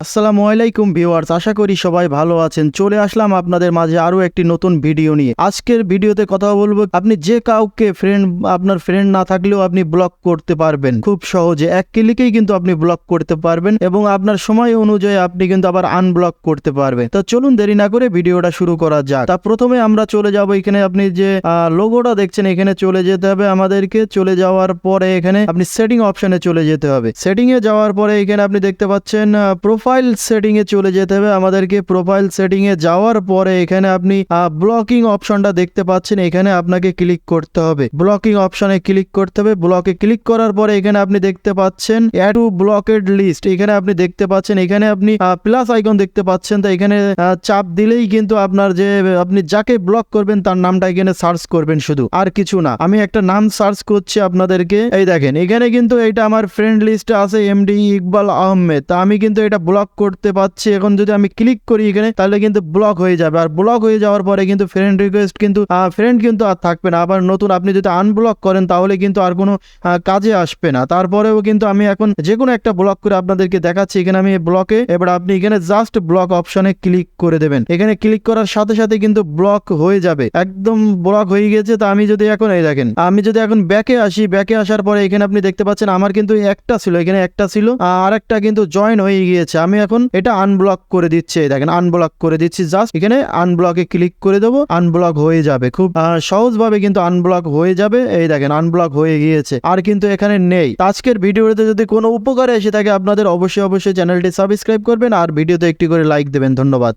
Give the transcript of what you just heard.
আসসালামু আলাইকুম ভিউয়ার্স, আশা করি সবাই ভালো আছেন। চলে আসলাম আপনাদের মাঝে আরো একটি নতুন ভিডিও নিয়ে। আজকের ভিডিওতে কথা বলবো আপনি যে কাউকে আপনার ফ্রেন্ড না থাকলেও আপনি ব্লক করতে পারবেন খুব সহজে, এক ক্লিকেই কিন্তু আপনি ব্লক করতে পারবেন এবং আপনার সময় অনুযায়ী আপনি কিন্তু আবার আনব্লক করতে পারবেন। তো চলুন দেরি না করে ভিডিওটা শুরু করা যাক। তা প্রথমে আমরা চলে যাব এখানে, আপনি যে লোগোটা দেখছেন এখানে চলে যেতে হবে আমাদেরকে। চলে যাওয়ার পরে এখানে আপনি সেটিং অপশনে চলে যেতে হবে। সেটিং এ যাওয়ার পরে এখানে আপনি দেখতে পাচ্ছেন প্রোফাইল সেটিং এ চলে যেতে হবে আমাদেরকে। প্রোফাইল সেটিং এ যাওয়ার পরে এখানে আপনি ব্লকিং অপশনটা দেখতে পাচ্ছেন, এখানে আপনাকে ক্লিক করতে হবে। ব্লকিং অপশনে ক্লিক করতে হবে। ব্লকে ক্লিক করার পরে এখানে আপনি দেখতে পাচ্ছেন অ্যাড টু ব্লকেড লিস্ট, এখানে আপনি দেখতে পাচ্ছেন, এখানে আপনি প্লাস আইকন দেখতে পাচ্ছেন। তো এখানে চাপ দিলেই কিন্তু আপনার যে আপনি যাকে ব্লক করবেন তার নামটা এখানে সার্চ করবেন, শুধু আর কিছু না। আমি একটা নাম সার্চ করছি আপনাদেরকে, এই দেখেন এখানে কিন্তু এটা আমার ফ্রেন্ড লিস্টে আছে এমডি ইকবাল আহমেদ। তা আমি কিন্তু এটা ব্লক করতে পাচ্ছি। এখন যদি আমি ক্লিক করি এখানে তাহলে কিন্তু ব্লক হয়ে যাবে। আর ব্লক হয়ে যাওয়ার পরে কিন্তু ফ্রেন্ড রিকোয়েস্ট কিন্তু ফ্রেন্ড কিন্তু আর থাকবে না। আবার নতুন আপনি যদি আনব্লক করেন তাহলে কিন্তু আর কোনো কাজে আসবে না। তারপরেও কিন্তু আমি এখন যে কোনো একটা ব্লক করে আপনাদেরকে দেখাচ্ছি। এখানে আমি ব্লকে, এবার আপনি এখানে জাস্ট ব্লক অপশনে ক্লিক করে দেবেন। এখানে ক্লিক করার সাথে সাথে কিন্তু ব্লক হয়ে যাবে, একদম ব্লক হয়ে গেছে। তো আমি যদি এখন এই দেখেন, আমি যদি এখন ব্যাকে আসি, ব্যাকে আসার পরে এখানে আপনি দেখতে পাচ্ছেন আমার কিন্তু একটা ছিল, এখানে একটা ছিল, আর একটা কিন্তু জয়েন হয়ে গিয়েছে। আমি এখন এটা আনব্লক করে দিচ্ছি, দেখেন আনব্লক করে দিচ্ছি। জাস্ট এখানে আনব্লকে ক্লিক করে দেবো, আনব্লক হয়ে যাবে। খুব সহজভাবে কিন্তু আনব্লক হয়ে যাবে। এই দেখেন আনব্লক হয়ে গিয়েছে, আর কিন্তু এখানে নেই। আজকের ভিডিওতে যদি কোনো উপকারে এসে থাকে আপনাদের, অবশ্যই চ্যানেলটি সাবস্ক্রাইব করবেন আর ভিডিওতে একটি করে লাইক দেবেন। ধন্যবাদ।